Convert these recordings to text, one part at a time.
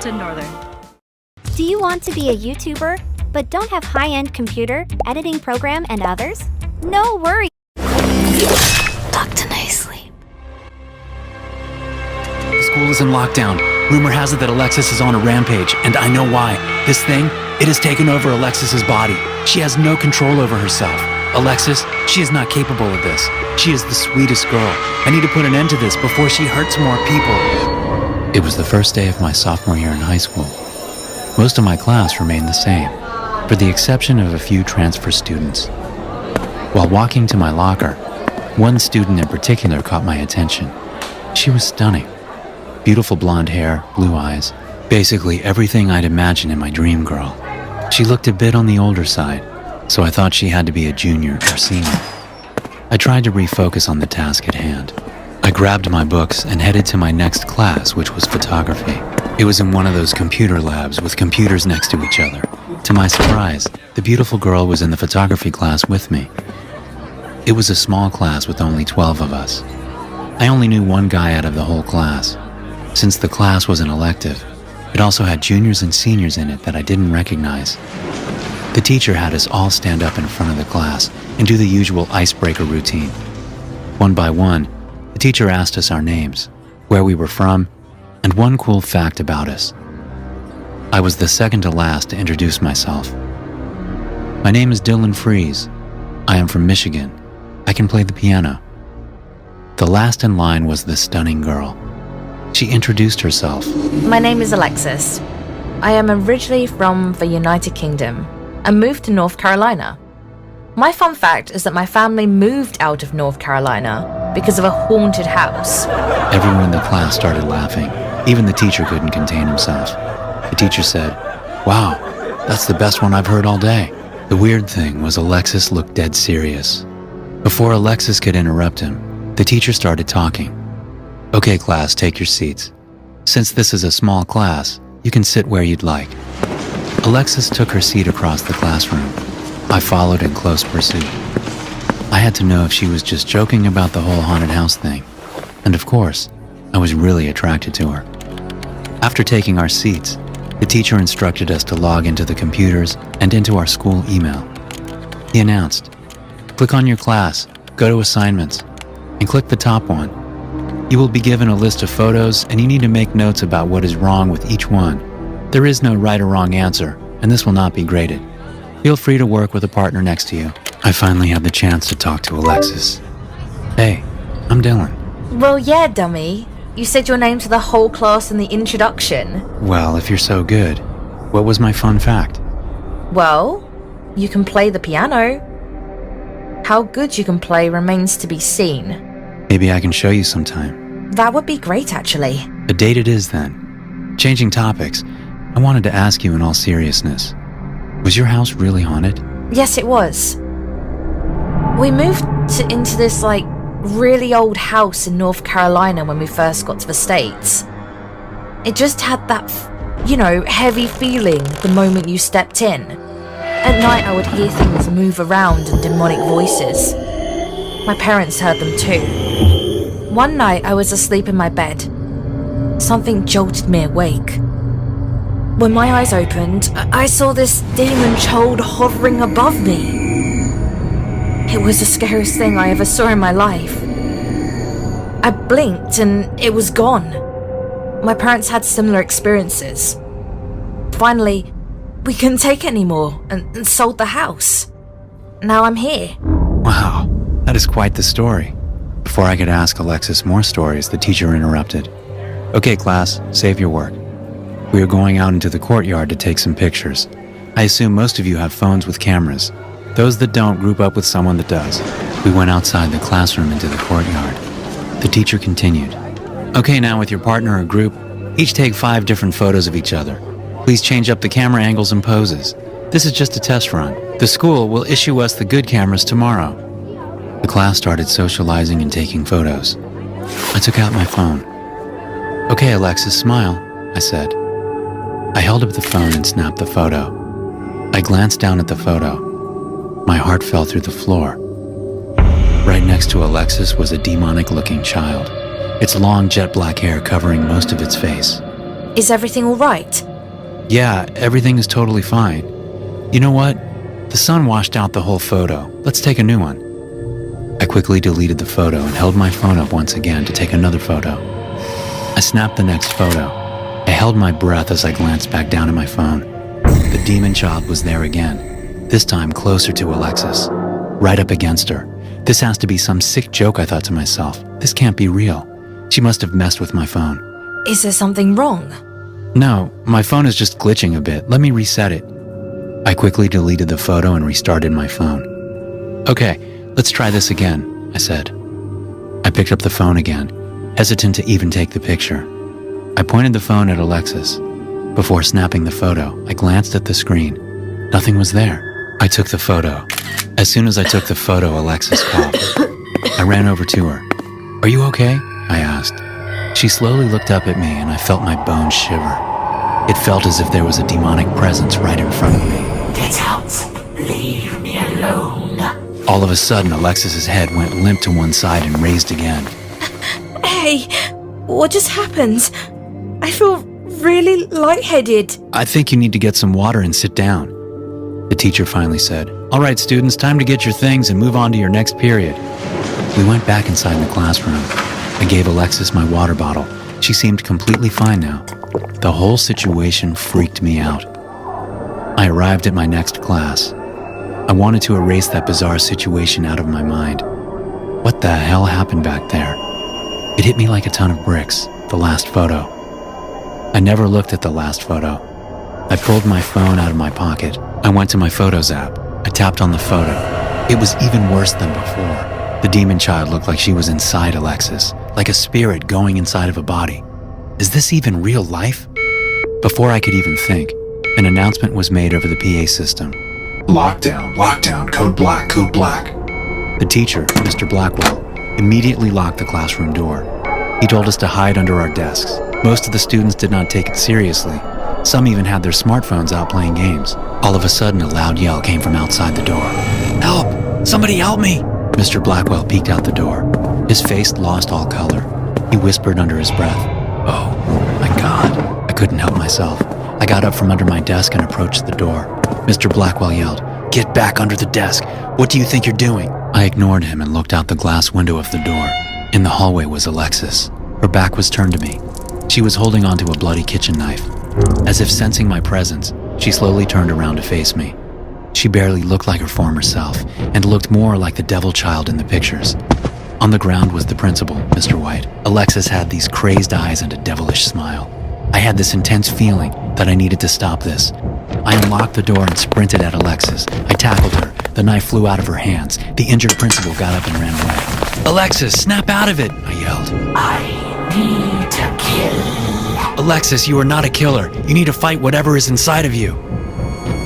Hamilton Northern. Do you want to be a YouTuber, but don't have high-end computer, editing program, and others? No worries. Tuck to nice sleep. The school is in lockdown. Rumor has it that Alexis is on a rampage, and I know why. This thing, it has taken over Alexis's body. She has no control over herself. Alexis, she is not capable of this. She is the sweetest girl. I need to put an end to this before she hurts more people. It was the first day of my sophomore year in high school. Most of my class remained the same, for the exception of a few transfer students. While walking to my locker, one student in particular caught my attention. She was stunning. Beautiful blonde hair, blue eyes, basically everything I'd imagine in my dream girl. She looked a bit on the older side, so I thought she had to be a junior or senior. I tried to refocus on the task at hand. I grabbed my books and headed to my next class, which was photography. It was in one of those computer labs with computers next to each other. To my surprise, the beautiful girl was in the photography class with me. It was a small class with only 12 of us. I only knew one guy out of the whole class. Since the class was an elective, it also had juniors and seniors in it that I didn't recognize. The teacher had us all stand up in front of the class and do the usual icebreaker routine. One by one, the teacher asked us our names, where we were from, and one cool fact about us. I was the second to last to introduce myself. My name is Dylan Freeze. I am from Michigan. I can play the piano. The last in line was the stunning girl. She introduced herself. My name is Alexis. I am originally from the United Kingdom and moved to North Carolina. My fun fact is that my family moved out of North Carolina because of a haunted house. Everyone in the class started laughing. Even the teacher couldn't contain himself. The teacher said, "Wow, that's the best one I've heard all day." The weird thing was Alexis looked dead serious. Before Alexis could interrupt him, the teacher started talking. "Okay, class, take your seats. Since this is a small class, you can sit where you'd like." Alexis took her seat across the classroom. I followed in close pursuit. I had to know if she was just joking about the whole haunted house thing. And of course, I was really attracted to her. After taking our seats, the teacher instructed us to log into the computers and into our school email. He announced, "Click on your class, go to assignments, and click the top one. You will be given a list of photos and you need to make notes about what is wrong with each one. There is no right or wrong answer, and this will not be graded. Feel free to work with a partner next to you." I finally had the chance to talk to Alexis. "Hey, I'm Dylan." Well, yeah, dummy. You said your name to the whole class in the introduction. "Well, if you're so good, what was my fun fact?" Well, you can play the piano. How good you can play remains to be seen. Maybe I can show you sometime. That would be great, actually. A date it is then. Changing topics, I wanted to ask you in all seriousness. Was your house really haunted? Yes, it was. We moved into this, really old house in North Carolina when we first got to the States. It just had that, heavy feeling the moment you stepped in. At night, I would hear things move around and demonic voices. My parents heard them too. One night, I was asleep in my bed. Something jolted me awake. When my eyes opened, I saw this demon child hovering above me. It was the scariest thing I ever saw in my life. I blinked and it was gone. My parents had similar experiences. Finally, we couldn't take it anymore and sold the house. Now I'm here. Wow, that is quite the story. Before I could ask Alexis more stories, the teacher interrupted. "Okay, class, save your work. We are going out into the courtyard to take some pictures. I assume most of you have phones with cameras. Those that don't, group up with someone that does." We went outside the classroom into the courtyard. The teacher continued. "Okay, now with your partner or group, each take 5 different photos of each other. Please change up the camera angles and poses. This is just a test run. The school will issue us the good cameras tomorrow." The class started socializing and taking photos. I took out my phone. "Okay, Alexis, smile," I said. I held up the phone and snapped the photo. I glanced down at the photo. My heart fell through the floor. Right next to Alexis was a demonic-looking child, its long jet black hair covering most of its face. Is everything all right? Yeah, everything is totally fine. You know what? The sun washed out the whole photo. Let's take a new one. I quickly deleted the photo and held my phone up once again to take another photo. I snapped the next photo. I held my breath as I glanced back down at my phone. The demon child was there again, this time closer to Alexis, right up against her. This has to be some sick joke, I thought to myself. This can't be real. She must have messed with my phone. Is there something wrong? No, my phone is just glitching a bit. Let me reset it. I quickly deleted the photo and restarted my phone. Okay, let's try this again, I said. I picked up the phone again, hesitant to even take the picture. I pointed the phone at Alexis. Before snapping the photo, I glanced at the screen. Nothing was there. I took the photo. As soon as I took the photo, Alexis coughed. I ran over to her. "Are you okay?" I asked. She slowly looked up at me and I felt my bones shiver. It felt as if there was a demonic presence right in front of me. Get out! Leave me alone! All of a sudden, Alexis's head went limp to one side and raised again. Hey, what just happened? I feel really lightheaded. "I think you need to get some water and sit down," the teacher finally said. "All right, students, time to get your things and move on to your next period." We went back inside the classroom. I gave Alexis my water bottle. She seemed completely fine now. The whole situation freaked me out. I arrived at my next class. I wanted to erase that bizarre situation out of my mind. What the hell happened back there? It hit me like a ton of bricks, the last photo. I never looked at the last photo. I pulled my phone out of my pocket. I went to my Photos app. I tapped on the photo. It was even worse than before. The demon child looked like she was inside Alexis, like a spirit going inside of a body. Is this even real life? Before I could even think, an announcement was made over the PA system. Lockdown, lockdown, code black, code black. The teacher, Mr. Blackwell, immediately locked the classroom door. He told us to hide under our desks. Most of the students did not take it seriously. Some even had their smartphones out playing games. All of a sudden, a loud yell came from outside the door. "Help! Somebody help me!" Mr. Blackwell peeked out the door. His face lost all color. He whispered under his breath, "Oh, my God." I couldn't help myself. I got up from under my desk and approached the door. Mr. Blackwell yelled, "Get back under the desk! What do you think you're doing?" I ignored him and looked out the glass window of the door. In the hallway was Alexis. Her back was turned to me. She was holding onto a bloody kitchen knife. As if sensing my presence, she slowly turned around to face me. She barely looked like her former self and looked more like the devil child in the pictures. On the ground was the principal, Mr. White. Alexis had these crazed eyes and a devilish smile. I had this intense feeling that I needed to stop this. I unlocked the door and sprinted at Alexis. I tackled her. The knife flew out of her hands. The injured principal got up and ran away. "Alexis, snap out of it!" I yelled. I need to kill. "Alexis, you are not a killer. You need to fight whatever is inside of you."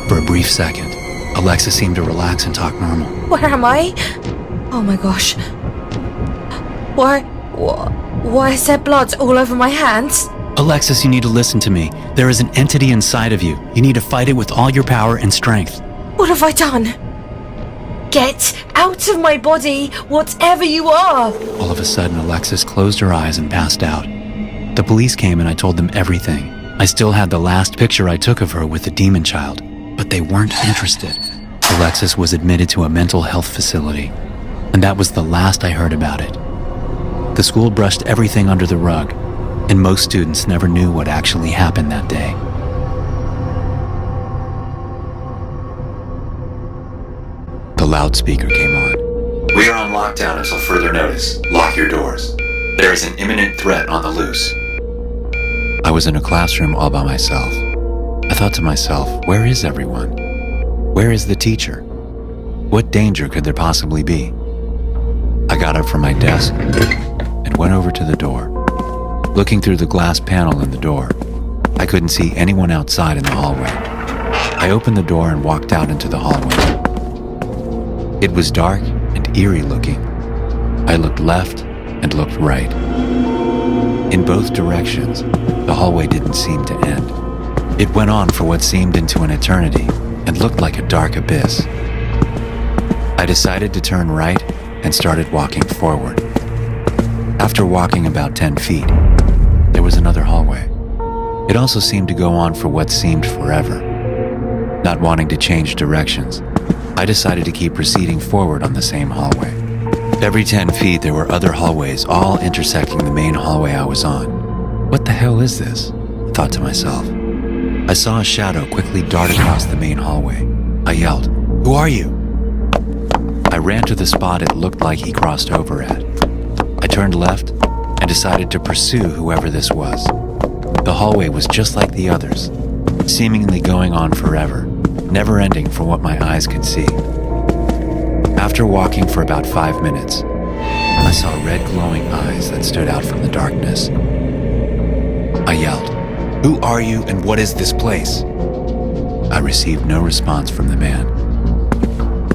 For a brief second, Alexis seemed to relax and talk normal. Where am I? Oh my gosh. Why is there blood all over my hands? "Alexis, you need to listen to me. There is an entity inside of you. You need to fight it with all your power and strength." What have I done? Get out of my body, whatever you are! All of a sudden, Alexis closed her eyes and passed out. The police came and I told them everything. I still had the last picture I took of her with the demon child, but they weren't interested. Alexis was admitted to a mental health facility, and that was the last I heard about it. The school brushed everything under the rug, and most students never knew what actually happened that day. The loudspeaker came on. "We are on lockdown until further notice. Lock your doors. There is an imminent threat on the loose." I was in a classroom all by myself. I thought to myself, where is everyone? Where is the teacher? What danger could there possibly be? I got up from my desk and went over to the door. Looking through the glass panel in the door, I couldn't see anyone outside in the hallway. I opened the door and walked out into the hallway. It was dark and eerie looking. I looked left and looked right. In both directions, the hallway didn't seem to end. It went on for what seemed into an eternity and looked like a dark abyss. I decided to turn right and started walking forward. After walking about 10 feet, there was another hallway. It also seemed to go on for what seemed forever. Not wanting to change directions, I decided to keep proceeding forward on the same hallway. Every 10 feet there were other hallways, all intersecting the main hallway I was on. What the hell is this? I thought to myself. I saw a shadow quickly dart across the main hallway. I yelled, "Who are you?" I ran to the spot it looked like he crossed over at. I turned left and decided to pursue whoever this was. The hallway was just like the others, seemingly going on forever, never ending from what my eyes could see. After walking for about 5 minutes, I saw red glowing eyes that stood out from the darkness. I yelled, "Who are you and what is this place?" I received no response from the man.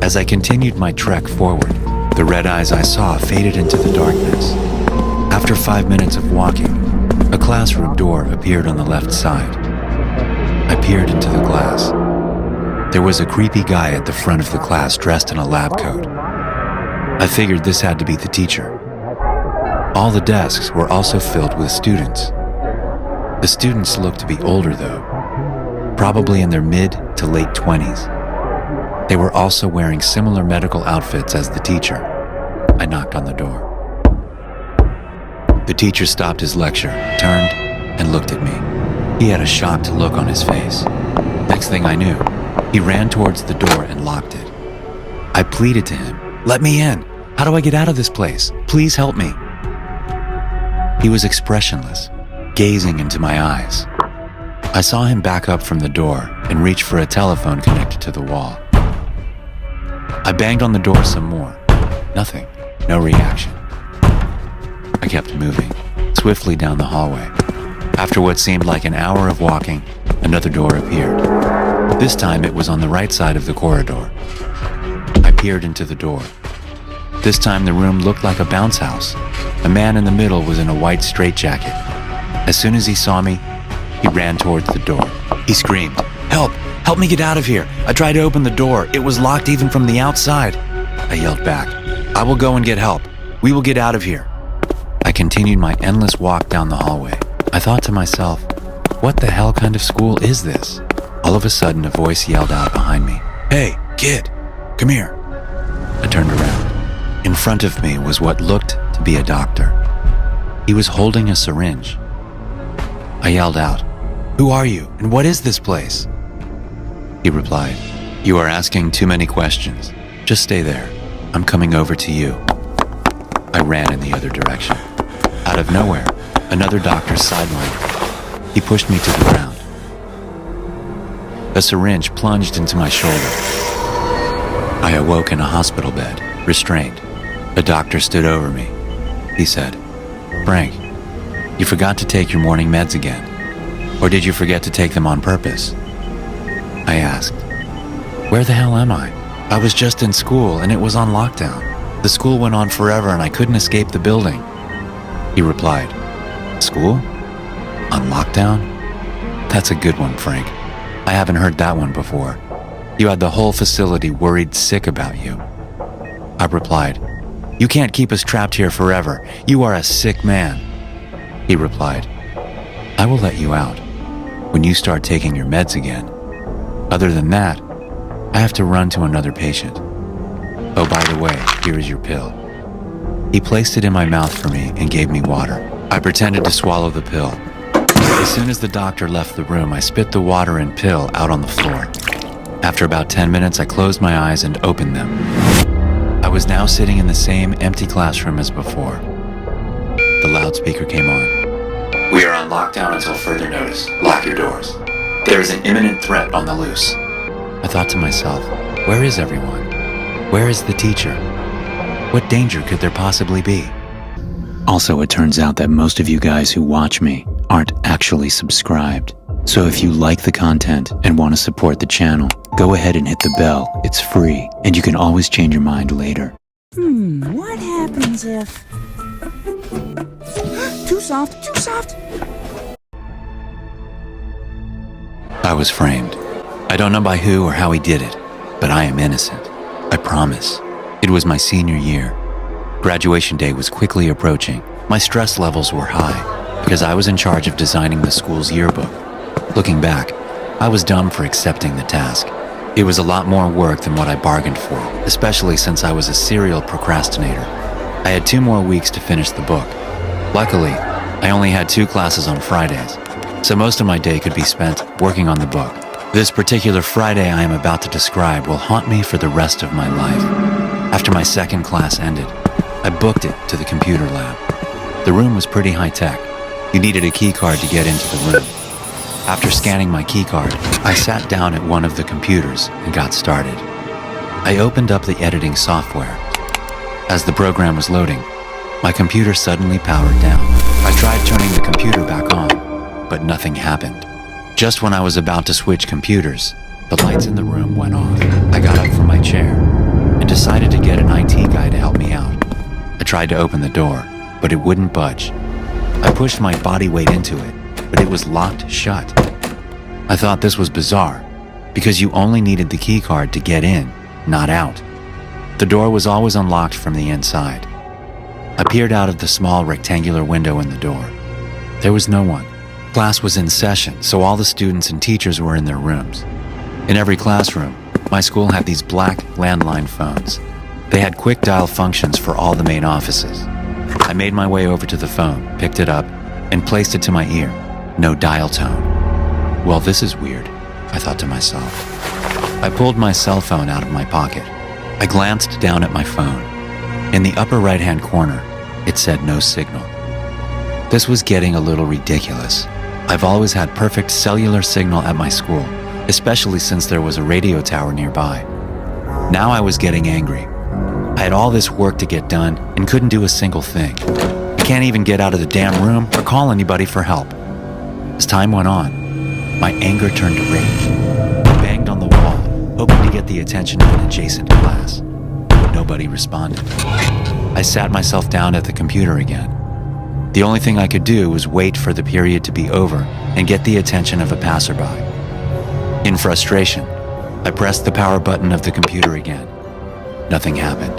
As I continued my trek forward, the red eyes I saw faded into the darkness. After 5 minutes of walking, a classroom door appeared on the left side. I peered into the glass. There was a creepy guy at the front of the class dressed in a lab coat. I figured this had to be the teacher. All the desks were also filled with students. The students looked to be older though, probably in their mid to late 20s. They were also wearing similar medical outfits as the teacher. I knocked on the door. The teacher stopped his lecture, turned, and looked at me. He had a shocked look on his face. Next thing I knew, he ran towards the door and locked it. I pleaded to him, "Let me in. How do I get out of this place? Please help me." He was expressionless, gazing into my eyes. I saw him back up from the door and reach for a telephone connected to the wall. I banged on the door some more. Nothing. No reaction. I kept moving, swiftly down the hallway. After what seemed like an hour of walking, another door appeared. This time it was on the right side of the corridor. I peered into the door. This time the room looked like a bounce house. A man in the middle was in a white straitjacket. As soon as he saw me, he ran towards the door. He screamed, "Help! Help me get out of here! I tried to open the door. It was locked even from the outside." I yelled back, "I will go and get help. We will get out of here." I continued my endless walk down the hallway. I thought to myself, what the hell kind of school is this? All of a sudden, a voice yelled out behind me, "Hey, kid, come here." I turned around. In front of me was what looked to be a doctor. He was holding a syringe. I yelled out, "Who are you and what is this place?" He replied, "You are asking too many questions. Just stay there. I'm coming over to you." I ran in the other direction. Out of nowhere, another doctor sidelined me. He pushed me to the ground. A syringe plunged into my shoulder. I awoke in a hospital bed, restrained. A doctor stood over me. He said, "Frank, you forgot to take your morning meds again. Or did you forget to take them on purpose?" I asked, "Where the hell am I? I was just in school and it was on lockdown. The school went on forever and I couldn't escape the building." He replied, "School? On lockdown? That's a good one, Frank. I haven't heard that one before. You had the whole facility worried sick about you." I replied, "You can't keep us trapped here forever. You are a sick man." He replied, "I will let you out when you start taking your meds again. Other than that, I have to run to another patient. Oh, by the way, here is your pill." He placed it in my mouth for me and gave me water. I pretended to swallow the pill. As soon as the doctor left the room, I spit the water and pill out on the floor. After about 10 minutes, I closed my eyes and opened them. I was now sitting in the same empty classroom as before. The loudspeaker came on. "We are on lockdown until further notice. Lock your doors. There is an imminent threat on the loose." I thought to myself, where is everyone? Where is the teacher? What danger could there possibly be? Also, it turns out that most of you guys who watch me aren't actually subscribed. So if you like the content and want to support the channel, go ahead and hit the bell. It's free, and you can always change your mind later. What happens if... Too soft, too soft. I was framed. I don't know by who or how he did it, but I am innocent. I promise. It was my senior year. Graduation day was quickly approaching. My stress levels were high. because I was in charge of designing the school's yearbook. Looking back, I was dumb for accepting the task. It was a lot more work than what I bargained for, especially since I was a serial procrastinator. I had 2 more weeks to finish the book. Luckily, I only had 2 classes on Fridays, so most of my day could be spent working on the book. This particular Friday I am about to describe will haunt me for the rest of my life. After my second class ended, I booked it to the computer lab. The room was pretty high-tech. You needed a key card to get into the room. After scanning my key card, I sat down at one of the computers and got started. I opened up the editing software. As the program was loading, my computer suddenly powered down. I tried turning the computer back on, but nothing happened. Just when I was about to switch computers, the lights in the room went off. I got up from my chair and decided to get an IT guy to help me out. I tried to open the door, but it wouldn't budge. I pushed my body weight into it, but it was locked shut. I thought this was bizarre, because you only needed the key card to get in, not out. The door was always unlocked from the inside. I peered out of the small rectangular window in the door. There was no one. Class was in session, so all the students and teachers were in their rooms. In every classroom, my school had these black landline phones. They had quick dial functions for all the main offices. I made my way over to the phone, picked it up, and placed it to my ear. No dial tone. Well, this is weird, I thought to myself. I pulled my cell phone out of my pocket. I glanced down at my phone. In the upper right-hand corner, it said no signal. This was getting a little ridiculous. I've always had perfect cellular signal at my school, especially since there was a radio tower nearby. Now I was getting angry. I had all this work to get done and couldn't do a single thing. I can't even get out of the damn room or call anybody for help. As time went on, my anger turned to rage. I banged on the wall, hoping to get the attention of an adjacent class. Nobody responded. I sat myself down at the computer again. The only thing I could do was wait for the period to be over and get the attention of a passerby. In frustration, I pressed the power button of the computer again. Nothing happened.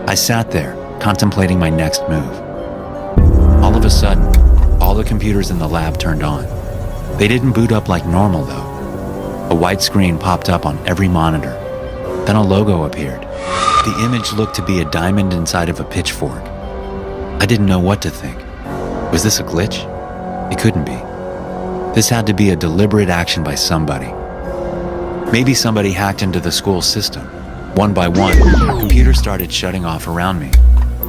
I sat there, contemplating my next move. All of a sudden, all the computers in the lab turned on. They didn't boot up like normal, though. A white screen popped up on every monitor. Then a logo appeared. The image looked to be a diamond inside of a pitchfork. I didn't know what to think. Was this a glitch? It couldn't be. This had to be a deliberate action by somebody. Maybe somebody hacked into the school system. One by one, computers started shutting off around me.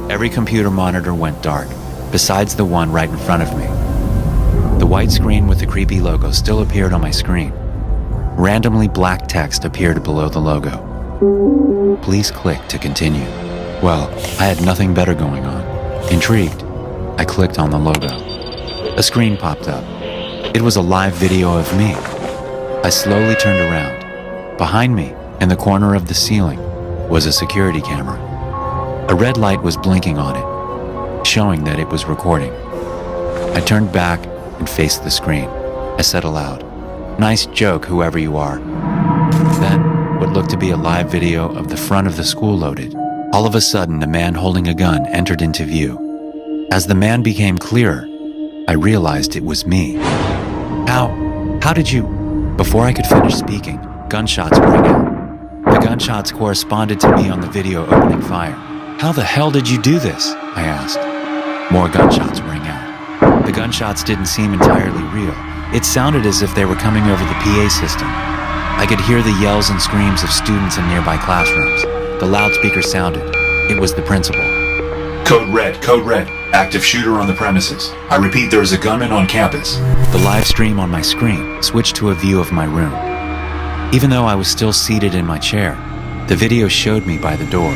Every computer monitor went dark, besides the one right in front of me. The white screen with the creepy logo still appeared on my screen. Randomly black text appeared below the logo. Please click to continue. Well, I had nothing better going on. Intrigued, I clicked on the logo. A screen popped up. It was a live video of me. I slowly turned around. Behind me, in the corner of the ceiling, was a security camera. A red light was blinking on it, showing that it was recording. I turned back and faced the screen. I said aloud, "Nice joke, whoever you are." Then, what looked to be a live video of the front of the school loaded. All of a sudden, a man holding a gun entered into view. As the man became clearer, I realized it was me. How did you? Before I could finish speaking, gunshots rang out. The gunshots corresponded to me on the video opening fire. "How the hell did you do this?" I asked. More gunshots rang out. The gunshots didn't seem entirely real. It sounded as if they were coming over the PA system. I could hear the yells and screams of students in nearby classrooms. The loudspeaker sounded. It was the principal. Code red. Active shooter on the premises. I repeat, there is a gunman on campus. The live stream on my screen switched to a view of my room. Even though I was still seated in my chair, the video showed me by the door.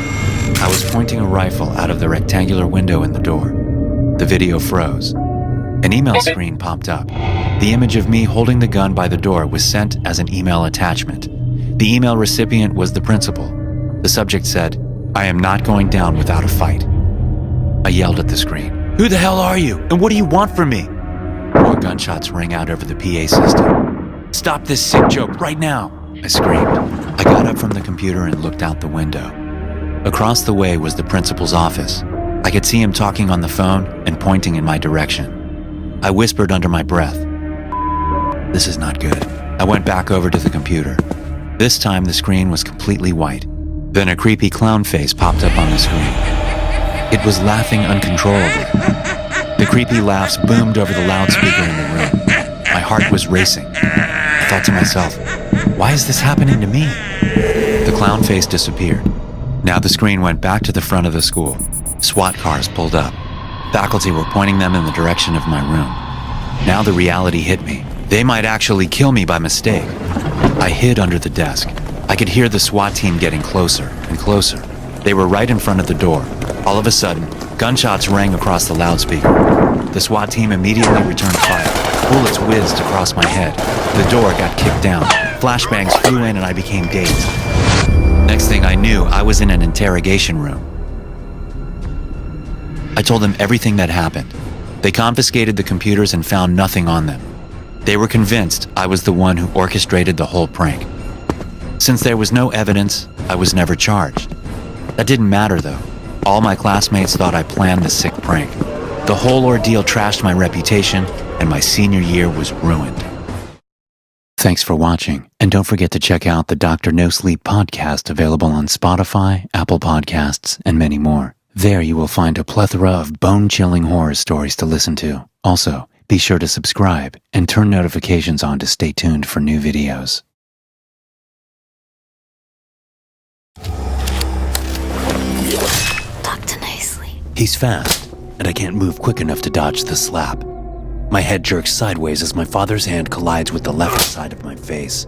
I was pointing a rifle out of the rectangular window in the door. The video froze. An email screen popped up. The image of me holding the gun by the door was sent as an email attachment. The email recipient was the principal. The subject said, "I am not going down without a fight." I yelled at the screen, "Who the hell are you? And what do you want from me?" More gunshots rang out over the PA system. "Stop this sick joke right now," I screamed. I got up from the computer and looked out the window. Across the way was the principal's office. I could see him talking on the phone and pointing in my direction. I whispered under my breath, "This is not good." I went back over to the computer. This time the screen was completely white. Then a creepy clown face popped up on the screen. It was laughing uncontrollably. The creepy laughs boomed over the loudspeaker in the room. My heart was racing. I thought to myself, why is this happening to me? The clown face disappeared. Now the screen went back to the front of the school. SWAT cars pulled up. Faculty were pointing them in the direction of my room. Now the reality hit me. They might actually kill me by mistake. I hid under the desk. I could hear the SWAT team getting closer and closer. They were right in front of the door. All of a sudden, gunshots rang across the loudspeaker. The SWAT team immediately returned fire. Bullets whizzed across my head. The door got kicked down. Flashbangs flew in and I became dazed. Next thing I knew, I was in an interrogation room. I told them everything that happened. They confiscated the computers and found nothing on them. They were convinced I was the one who orchestrated the whole prank. Since there was no evidence, I was never charged. That didn't matter though. All my classmates thought I planned the sick prank. The whole ordeal trashed my reputation, and my senior year was ruined. Thanks for watching, and don't forget to check out the Dr. No Sleep podcast available on Spotify, Apple Podcasts, and many more. There you will find a plethora of bone-chilling horror stories to listen to. Also, be sure to subscribe and turn notifications on to stay tuned for new videos. Dr. Nicely. He's fast, and I can't move quick enough to dodge the slap. My head jerks sideways as my father's hand collides with the left side of my face.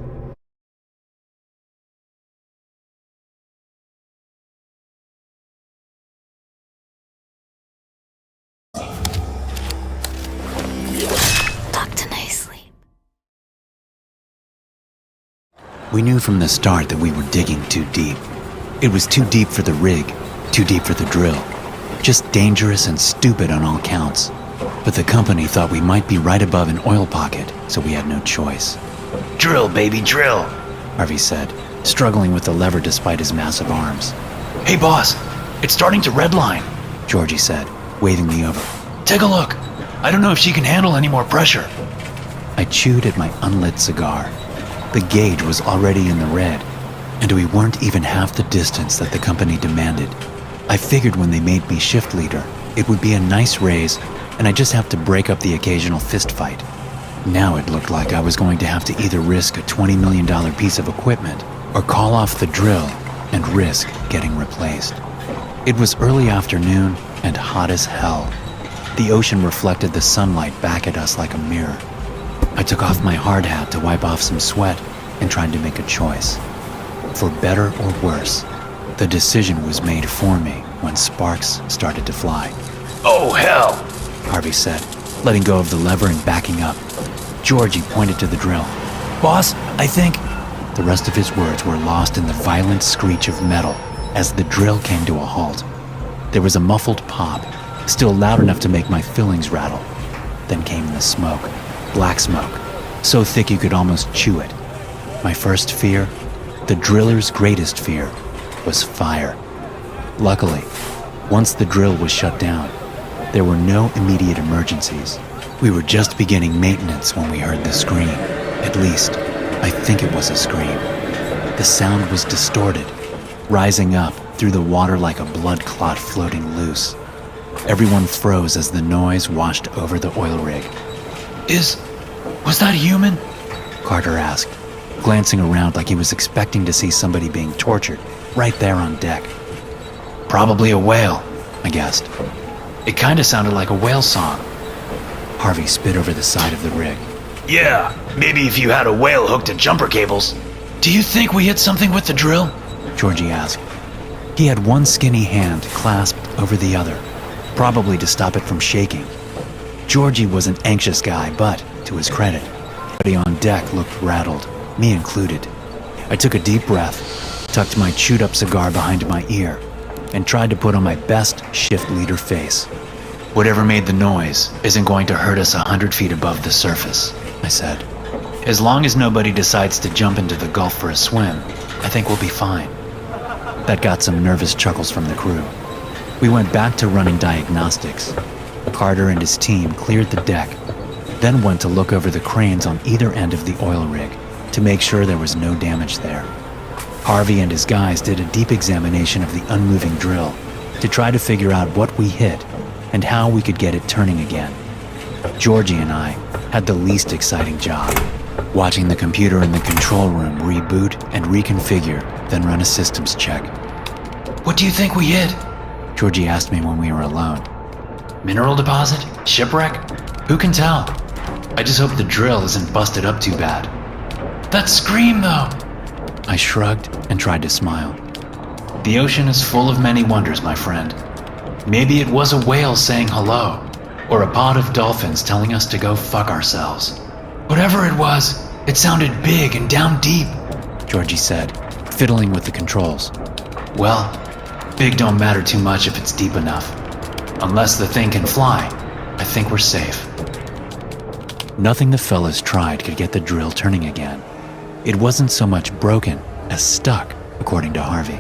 Dr. Nicely. We knew from the start that we were digging too deep. It was too deep for the rig, too deep for the drill. Just dangerous and stupid on all counts. But the company thought we might be right above an oil pocket, so we had no choice. Drill, baby, drill. Harvey said, struggling with the lever despite his massive arms. Hey, boss, it's starting to redline. Georgie said, waving me over. Take a look. I don't know if she can handle any more pressure. I chewed at my unlit cigar. The gauge was already in the red, and we weren't even half the distance that the company demanded. I figured when they made me shift leader, it would be a nice raise, and I'd just have to break up the occasional fist fight. Now it looked like I was going to have to either risk a $20 million piece of equipment or call off the drill and risk getting replaced. It was early afternoon and hot as hell. The ocean reflected the sunlight back at us like a mirror. I took off my hard hat to wipe off some sweat and tried to make a choice. For better or worse, the decision was made for me when sparks started to fly. Oh, hell. Harvey said, letting go of the lever and backing up. Georgie pointed to the drill. Boss, I think... The rest of his words were lost in the violent screech of metal as the drill came to a halt. There was a muffled pop, still loud enough to make my fillings rattle. Then came the smoke, black smoke, so thick you could almost chew it. My first fear, the driller's greatest fear, was fire. Luckily, once the drill was shut down, there were no immediate emergencies. We were just beginning maintenance when we heard the scream. At least, I think it was a scream. The sound was distorted, rising up through the water like a blood clot floating loose. Everyone froze as the noise washed over the oil rig. Was that human? Carter asked, glancing around like he was expecting to see somebody being tortured right there on deck. Probably a whale. I guessed. It kinda sounded like a whale song. Harvey spit over the side of the rig. Yeah, maybe if you had a whale hooked to jumper cables. Do you think we hit something with the drill? Georgie asked. He had one skinny hand clasped over the other, probably to stop it from shaking. Georgie was an anxious guy, but, to his credit, everybody on deck looked rattled, me included. I took a deep breath, tucked my chewed-up cigar behind my ear, and tried to put on my best shift leader face. Whatever made the noise isn't going to hurt us 100 feet above the surface, I said. As long as nobody decides to jump into the Gulf for a swim, I think we'll be fine. That got some nervous chuckles from the crew. We went back to running diagnostics. Carter and his team cleared the deck, then went to look over the cranes on either end of the oil rig to make sure there was no damage there. Harvey and his guys did a deep examination of the unmoving drill to try to figure out what we hit and how we could get it turning again. Georgie and I had the least exciting job, watching the computer in the control room reboot and reconfigure, then run a systems check. What do you think we hit? Georgie asked me when we were alone. Mineral deposit? Shipwreck? Who can tell? I just hope the drill isn't busted up too bad. That scream, though! I shrugged and tried to smile. The ocean is full of many wonders, my friend. Maybe it was a whale saying hello, or a pod of dolphins telling us to go fuck ourselves. Whatever it was, it sounded big and down deep, Georgie said, fiddling with the controls. Well, big don't matter too much if it's deep enough. Unless the thing can fly, I think we're safe. Nothing the fellas tried could get the drill turning again. It wasn't so much broken as stuck, according to Harvey.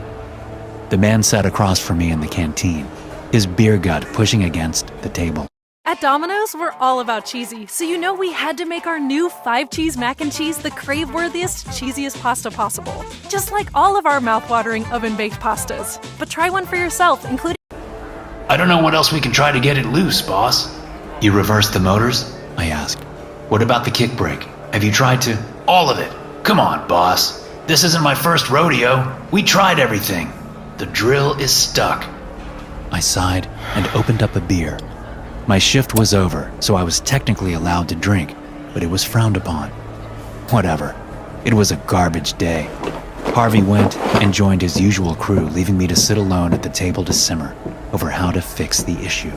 The man sat across from me in the canteen, his beer gut pushing against the table. At Domino's, we're all about cheesy, so you know we had to make our new 5-cheese mac and cheese the crave-worthiest, cheesiest pasta possible. Just like all of our mouth-watering oven-baked pastas. But try one for yourself, including... I don't know what else we can try to get it loose, boss. You reversed the motors? I asked. What about the kick brake? Have you tried to... All of it. Come on, boss. This isn't my first rodeo. We tried everything. The drill is stuck. I sighed and opened up a beer. My shift was over, so I was technically allowed to drink, but it was frowned upon. Whatever. It was a garbage day. Harvey went and joined his usual crew, leaving me to sit alone at the table to simmer over how to fix the issue.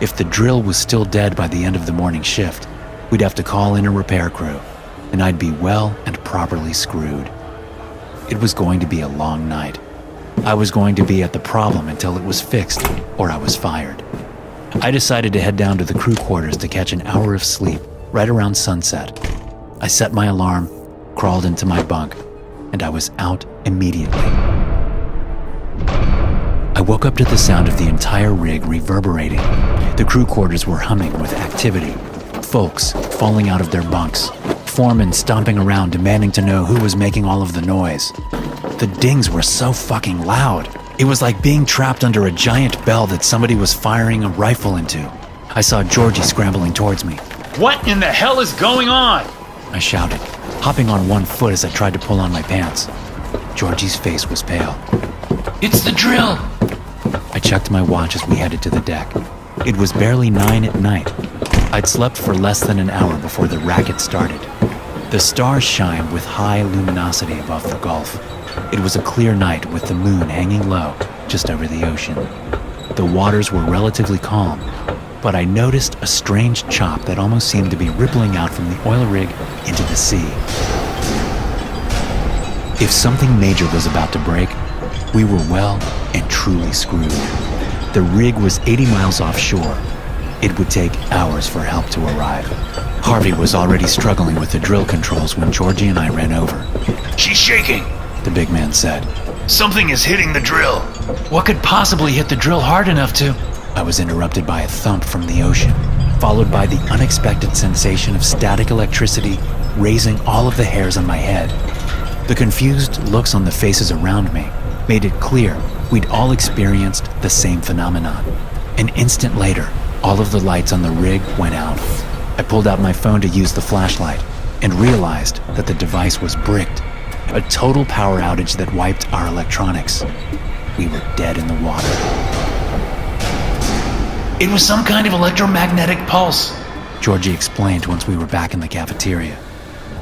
If the drill was still dead by the end of the morning shift, we'd have to call in a repair crew, and I'd be well and properly screwed. It was going to be a long night. I was going to be at the problem until it was fixed, or I was fired. I decided to head down to the crew quarters to catch an hour of sleep right around sunset. I set my alarm, crawled into my bunk, and I was out immediately. I woke up to the sound of the entire rig reverberating. The crew quarters were humming with activity. Folks falling out of their bunks, foremen stomping around demanding to know who was making all of the noise. The dings were so fucking loud. It was like being trapped under a giant bell that somebody was firing a rifle into. I saw Georgie scrambling towards me. What in the hell is going on? I shouted, hopping on one foot as I tried to pull on my pants. Georgie's face was pale. It's the drill! I checked my watch as we headed to the deck. It was barely 9 at night. I'd slept for less than an hour before the racket started. The stars shine with high luminosity above the Gulf. It was a clear night with the moon hanging low just over the ocean. The waters were relatively calm, but I noticed a strange chop that almost seemed to be rippling out from the oil rig into the sea. If something major was about to break, we were well and truly screwed. The rig was 80 miles offshore. It would take hours for help to arrive. Harvey was already struggling with the drill controls when Georgie and I ran over. She's shaking, the big man said. Something is hitting the drill. What could possibly hit the drill hard enough to... I was interrupted by a thump from the ocean, followed by the unexpected sensation of static electricity raising all of the hairs on my head. The confused looks on the faces around me made it clear we'd all experienced the same phenomenon. An instant later, all of the lights on the rig went out. I pulled out my phone to use the flashlight and realized that the device was bricked. A total power outage that wiped our electronics. We were dead in the water. It was some kind of electromagnetic pulse, Georgie explained once we were back in the cafeteria.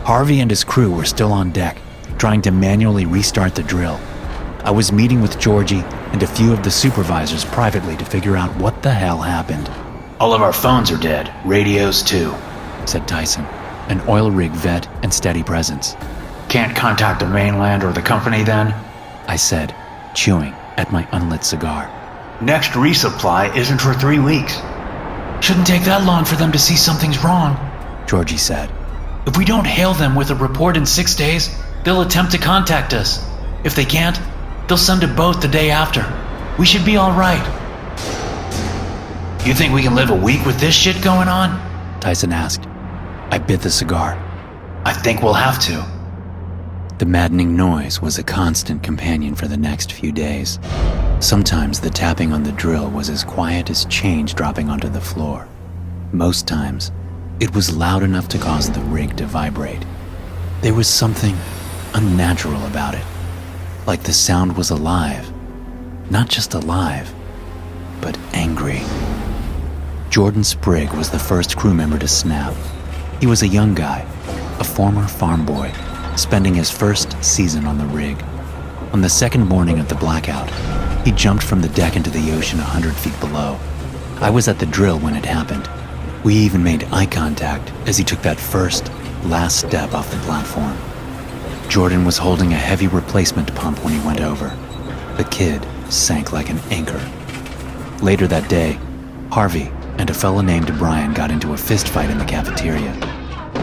Harvey and his crew were still on deck, trying to manually restart the drill. I was meeting with Georgie and a few of the supervisors privately to figure out what the hell happened. All of our phones are dead, radios too, said Tyson, an oil rig vet and steady presence. Can't contact the mainland or the company then? I said, chewing at my unlit cigar. Next resupply isn't for 3 weeks. Shouldn't take that long for them to see something's wrong, Georgie said. If we don't hail them with a report in 6 days, they'll attempt to contact us. If they can't, they'll send a boat the day after. We should be all right. You think we can live a week with this shit going on? Tyson asked. I bit the cigar. I think we'll have to. The maddening noise was a constant companion for the next few days. Sometimes the tapping on the drill was as quiet as change dropping onto the floor. Most times, it was loud enough to cause the rig to vibrate. There was something unnatural about it, like the sound was alive. Not just alive, but angry. Jordan Sprigg was the first crew member to snap. He was a young guy, a former farm boy, spending his first season on the rig. On the second morning of the blackout, he jumped from the deck into the ocean 100 feet below. I was at the drill when it happened. We even made eye contact as he took that last step off the platform. Jordan was holding a heavy replacement pump when he went over. The kid sank like an anchor. Later that day, Harvey and a fellow named Brian got into a fist fight in the cafeteria.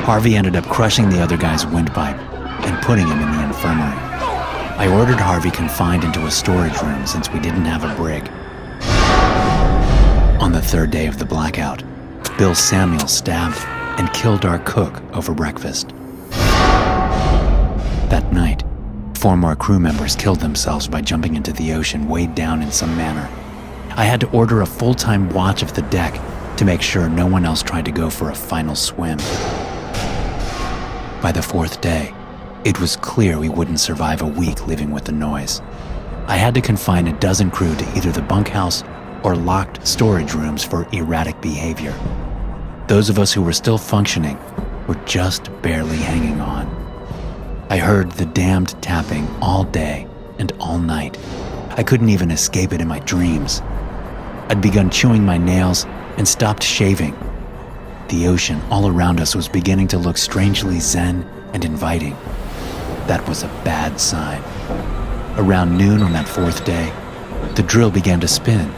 Harvey ended up crushing the other guy's windpipe and putting him in the infirmary. I ordered Harvey confined into a storage room since we didn't have a brig. On the third day of the blackout, Bill Samuel stabbed and killed our cook over breakfast. That night, 4 more crew members killed themselves by jumping into the ocean weighed down in some manner. I had to order a full-time watch of the deck to make sure no one else tried to go for a final swim. By the 4th day, it was clear we wouldn't survive a week living with the noise. I had to confine a dozen crew to either the bunkhouse or locked storage rooms for erratic behavior. Those of us who were still functioning were just barely hanging on. I heard the damned tapping all day and all night. I couldn't even escape it in my dreams. I'd begun chewing my nails and stopped shaving. The ocean all around us was beginning to look strangely zen and inviting. That was a bad sign. Around noon on that 4th day, the drill began to spin.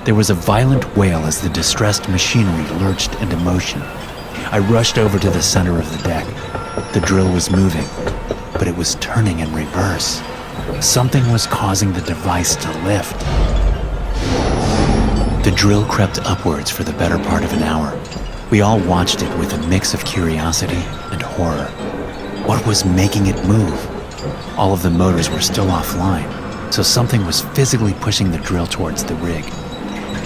There was a violent wail as the distressed machinery lurched into motion. I rushed over to the center of the deck. The drill was moving, but it was turning in reverse. Something was causing the device to lift. The drill crept upwards for the better part of an hour. We all watched it with a mix of curiosity and horror. What was making it move? All of the motors were still offline, so something was physically pushing the drill towards the rig.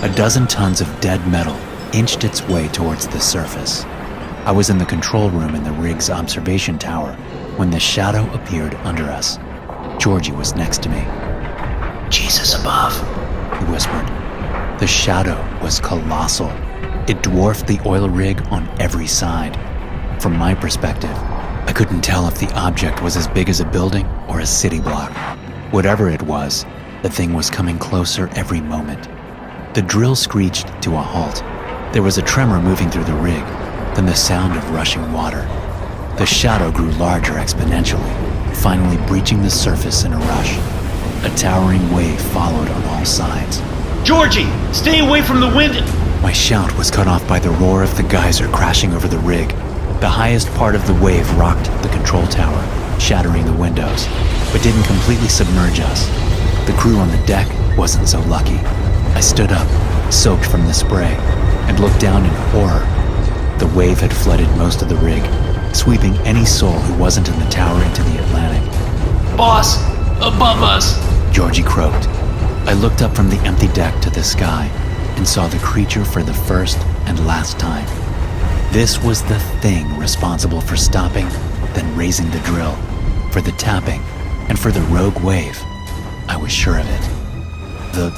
A dozen tons of dead metal inched its way towards the surface. I was in the control room in the rig's observation tower when the shadow appeared under us. Georgie was next to me. Jesus above, he whispered. The shadow was colossal. It dwarfed the oil rig on every side. From my perspective, I couldn't tell if the object was as big as a building or a city block. Whatever it was, the thing was coming closer every moment. The drill screeched to a halt. There was a tremor moving through the rig, then the sound of rushing water. The shadow grew larger exponentially, finally breaching the surface in a rush. A towering wave followed on all sides. Georgie, stay away from the wind! My shout was cut off by the roar of the geyser crashing over the rig. The highest part of the wave rocked the control tower, shattering the windows, but didn't completely submerge us. The crew on the deck wasn't so lucky. I stood up, soaked from the spray, and looked down in horror. The wave had flooded most of the rig, sweeping any soul who wasn't in the tower into the Atlantic. Boss, above us! Georgie croaked. I looked up from the empty deck to the sky and saw the creature for the first and last time. This was the thing responsible for stopping, then raising the drill, for the tapping, and for the rogue wave. I was sure of it. The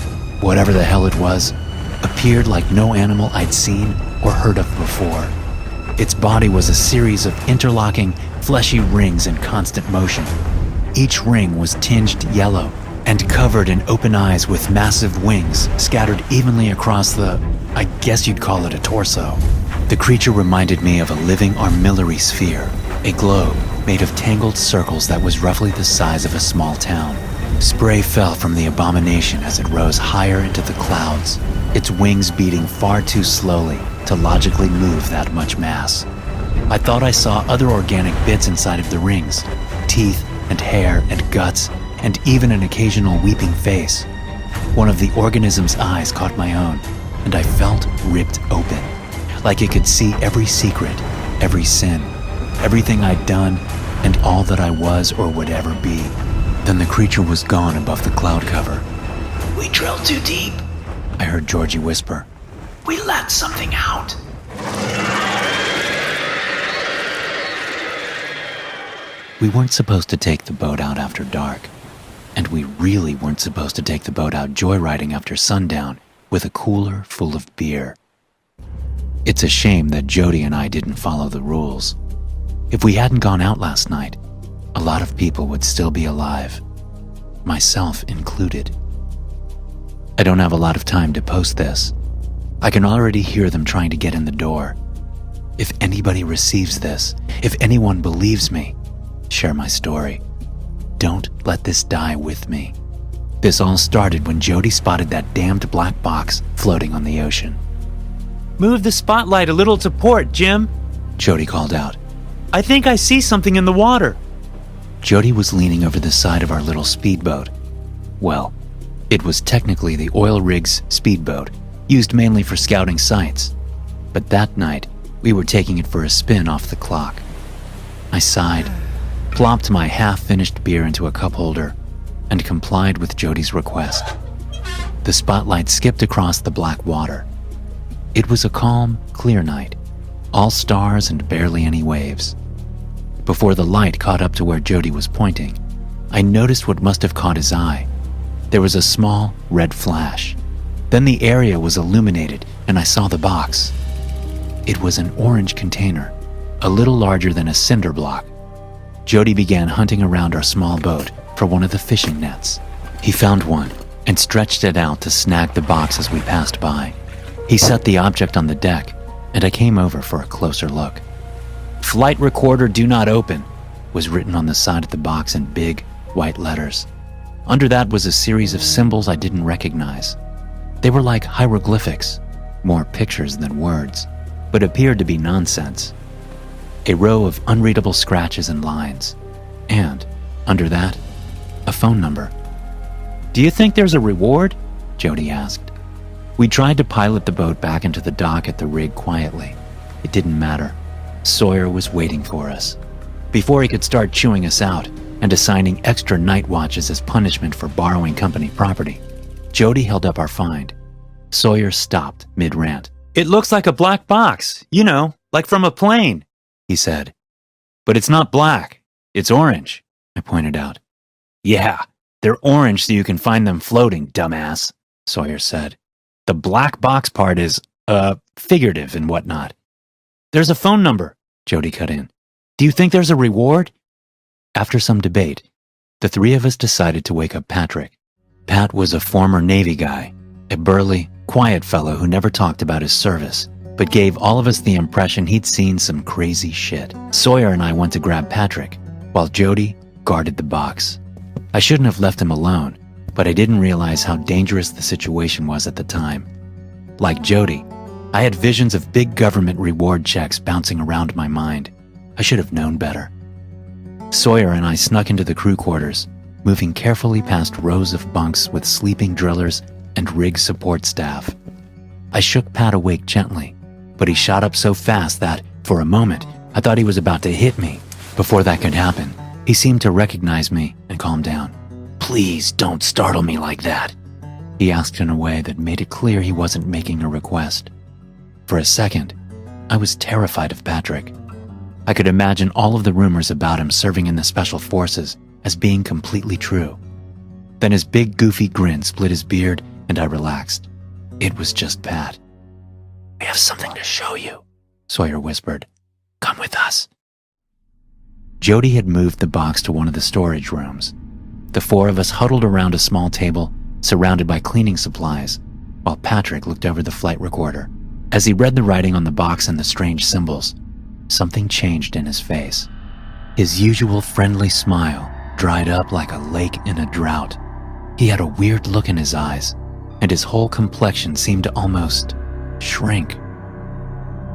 whatever the hell it was appeared like no animal I'd seen or heard of before. Its body was a series of interlocking, fleshy rings in constant motion. Each ring was tinged yellow and covered in open eyes with massive wings scattered evenly across I guess you'd call it a torso. The creature reminded me of a living armillary sphere, a globe made of tangled circles that was roughly the size of a small town. Spray fell from the abomination as it rose higher into the clouds, its wings beating far too slowly to logically move that much mass. I thought I saw other organic bits inside of the rings, teeth and hair and guts, and even an occasional weeping face. One of the organism's eyes caught my own, and I felt ripped open. like it could see every secret, every sin, everything I'd done, and all that I was or would ever be. Then the creature was gone above the cloud cover. We drilled too deep. I heard Georgie whisper. We let something out. We weren't supposed to take the boat out after dark. And we really weren't supposed to take the boat out joyriding after sundown with a cooler full of beer. It's a shame that Jody and I didn't follow the rules. If we hadn't gone out last night, a lot of people would still be alive, myself included. I don't have a lot of time to post this. I can already hear them trying to get in the door. If anybody receives this, if anyone believes me, share my story. Don't let this die with me. This all started when Jody spotted that damned black box floating on the ocean. Move the spotlight a little to port, Jim. Jody called out. I think I see something in the water. Jody was leaning over the side of our little speedboat. Well, it was technically the oil rig's speedboat, used mainly for scouting sites. But that night, we were taking it for a spin off the clock. I sighed, plopped my half-finished beer into a cup holder, and complied with Jody's request. The spotlight skipped across the black water. It was a calm, clear night, all stars and barely any waves. Before the light caught up to where Jody was pointing, I noticed what must have caught his eye. There was a small, red flash. Then the area was illuminated, and I saw the box. It was an orange container, a little larger than a cinder block. Jody began hunting around our small boat for one of the fishing nets. He found one and stretched it out to snag the box as we passed by. He set the object on the deck, and I came over for a closer look. "Flight recorder do not open," was written on the side of the box in big, white letters. Under that was a series of symbols I didn't recognize. They were like hieroglyphics, more pictures than words, but appeared to be nonsense. A row of unreadable scratches and lines, and, under that, a phone number. "Do you think there's a reward?" Jody asked. We tried to pilot the boat back into the dock at the rig quietly. It didn't matter. Sawyer was waiting for us. Before he could start chewing us out and assigning extra night watches as punishment for borrowing company property, Jody held up our find. Sawyer stopped mid-rant. It looks like a black box, you know, like from a plane, he said. "But it's not black. It's orange," I pointed out. "Yeah, they're orange so you can find them floating, dumbass," Sawyer said. "The black box part is, figurative and whatnot." "There's a phone number," Jody cut in. "Do you think there's a reward?" After some debate, the three of us decided to wake up Patrick. Pat was a former Navy guy, a burly, quiet fellow who never talked about his service, but gave all of us the impression he'd seen some crazy shit. Sawyer and I went to grab Patrick, while Jody guarded the box. I shouldn't have left him alone, but I didn't realize how dangerous the situation was at the time. Like Jody, I had visions of big government reward checks bouncing around my mind. I should have known better. Sawyer and I snuck into the crew quarters, moving carefully past rows of bunks with sleeping drillers and rig support staff. I shook Pat awake gently, but he shot up so fast that, for a moment, I thought he was about to hit me. Before that could happen, he seemed to recognize me and calm down. "Please don't startle me like that," he asked in a way that made it clear he wasn't making a request. For a second, I was terrified of Patrick. I could imagine all of the rumors about him serving in the Special Forces as being completely true. Then his big goofy grin split his beard and I relaxed. It was just Pat. "We have something to show you," Sawyer whispered. "Come with us." Jody had moved the box to one of the storage rooms. The four of us huddled around a small table, surrounded by cleaning supplies, while Patrick looked over the flight recorder. As he read the writing on the box and the strange symbols, something changed in his face. His usual friendly smile dried up like a lake in a drought. He had a weird look in his eyes, and his whole complexion seemed to almost shrink.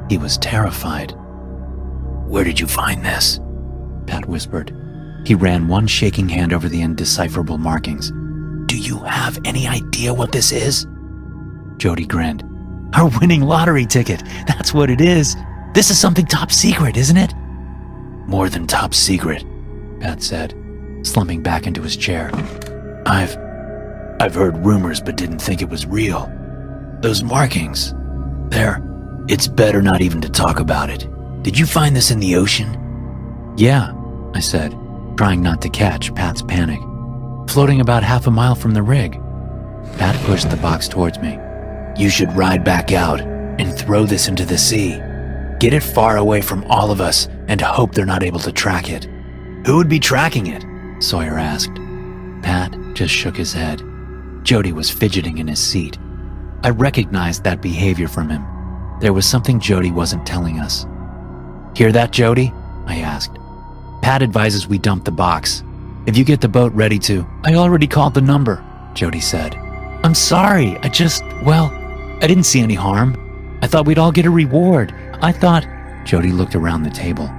He was terrified. "Where did you find this?" Pat whispered. He ran one shaking hand over the indecipherable markings. "Do you have any idea what this is?" Jody grinned. Our winning lottery ticket. That's what it is. This is something top secret, isn't it? More than top secret, Pat said, slumping back into his chair. I've heard rumors but didn't think it was real. Those markings, it's better not even to talk about it. Did you find this in the ocean? Yeah, I said, trying not to catch Pat's panic. Floating about half a mile from the rig. Pat pushed the box towards me. You should ride back out and throw this into the sea. Get it far away from all of us and hope they're not able to track it. Who would be tracking it? Sawyer asked. Pat just shook his head. Jody was fidgeting in his seat. I recognized that behavior from him. There was something Jody wasn't telling us. Hear that, Jody? I asked. Pat advises we dump the box. If you get the boat ready to... I already called the number, Jody said. I'm sorry. I didn't see any harm. I thought we'd all get a reward. I thought... Jody looked around the table.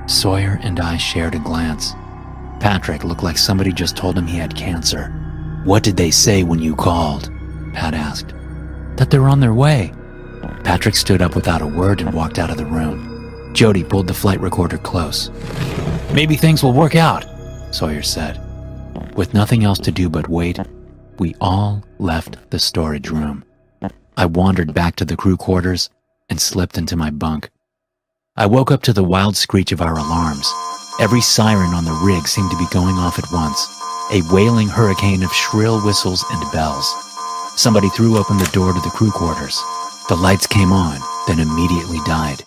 Sawyer and I shared a glance. Patrick looked like somebody just told him he had cancer. What did they say when you called? Pat asked. That they're on their way. Patrick stood up without a word and walked out of the room. Jody pulled the flight recorder close. Maybe things will work out, Sawyer said. With nothing else to do but wait, we all left the storage room. I wandered back to the crew quarters and slipped into my bunk. I woke up to the wild screech of our alarms. Every siren on the rig seemed to be going off at once, a wailing hurricane of shrill whistles and bells. Somebody threw open the door to the crew quarters. The lights came on, then immediately died.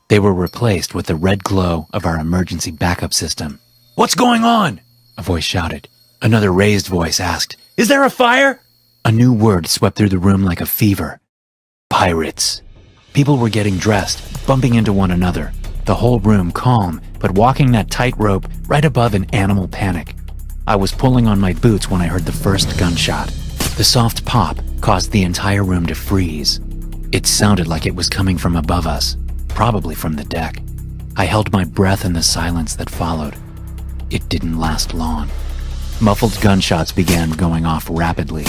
They were replaced with the red glow of our emergency backup system. What's going on? A voice shouted. Another raised voice asked, Is there a fire? A new word swept through the room like a fever. Pirates. People were getting dressed, bumping into one another. The whole room calm, but walking that tightrope right above an animal panic. I was pulling on my boots when I heard the first gunshot. The soft pop caused the entire room to freeze. It sounded like it was coming from above us, probably from the deck. I held my breath in the silence that followed. It didn't last long. Muffled gunshots began going off rapidly.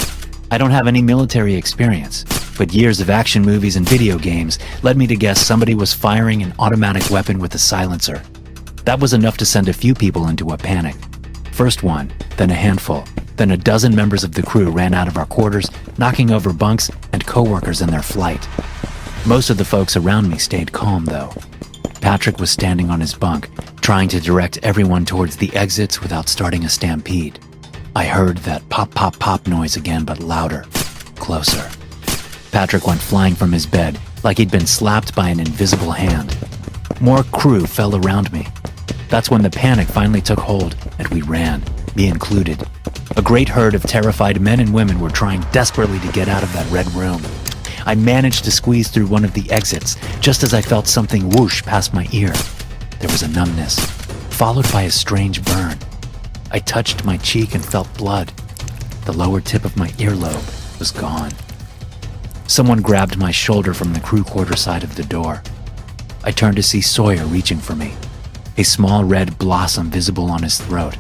I don't have any military experience, but years of action movies and video games led me to guess somebody was firing an automatic weapon with a silencer. That was enough to send a few people into a panic. First one, then a handful, then a dozen members of the crew ran out of our quarters, knocking over bunks and coworkers in their flight. Most of the folks around me stayed calm, though. Patrick was standing on his bunk, trying to direct everyone towards the exits without starting a stampede. I heard that pop, pop, pop noise again, but louder, closer. Patrick went flying from his bed like he'd been slapped by an invisible hand. More crew fell around me. That's when the panic finally took hold, and we ran, me included. A great herd of terrified men and women were trying desperately to get out of that red room. I managed to squeeze through one of the exits just as I felt something whoosh past my ear. There was a numbness, followed by a strange burn. I touched my cheek and felt blood. The lower tip of my earlobe was gone. Someone grabbed my shoulder from the crew quarter side of the door. I turned to see Sawyer reaching for me, a small red blossom visible on his throat.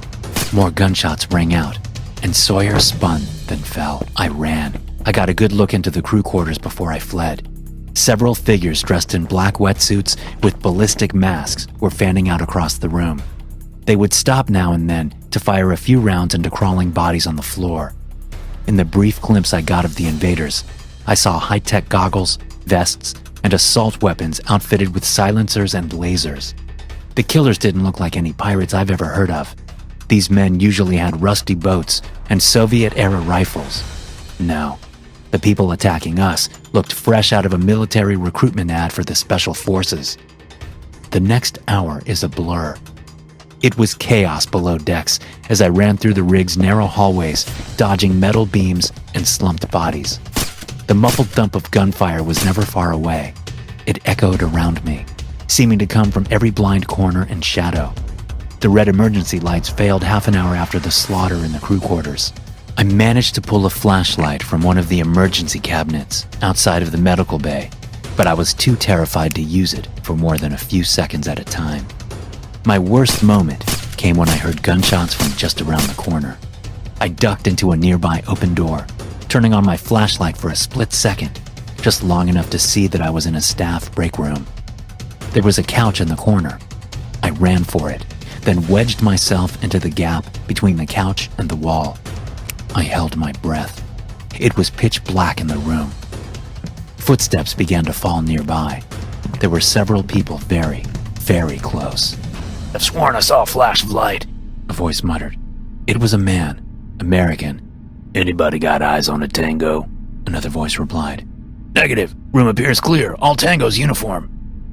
More gunshots rang out, and Sawyer spun, then fell. I ran. I got a good look into the crew quarters before I fled. Several figures dressed in black wetsuits with ballistic masks were fanning out across the room. They would stop now and then to fire a few rounds into crawling bodies on the floor. In the brief glimpse I got of the invaders, I saw high-tech goggles, vests, and assault weapons outfitted with silencers and lasers. The killers didn't look like any pirates I've ever heard of. These men usually had rusty boats and Soviet-era rifles. No, the people attacking us looked fresh out of a military recruitment ad for the Special Forces. The next hour is a blur. It was chaos below decks as I ran through the rig's narrow hallways, dodging metal beams and slumped bodies. The muffled thump of gunfire was never far away. It echoed around me, seeming to come from every blind corner and shadow. The red emergency lights failed half an hour after the slaughter in the crew quarters. I managed to pull a flashlight from one of the emergency cabinets outside of the medical bay, but I was too terrified to use it for more than a few seconds at a time. My worst moment came when I heard gunshots from just around the corner. I ducked into a nearby open door, turning on my flashlight for a split second, just long enough to see that I was in a staff break room. There was a couch in the corner. I ran for it, then wedged myself into the gap between the couch and the wall. I held my breath. It was pitch black in the room. Footsteps began to fall nearby. There were several people very, very close. I've sworn I saw a flash of light, A voice muttered. It was a man, American. Anybody got eyes on a tango? Another voice replied. Negative. Room appears clear. All tango's uniform.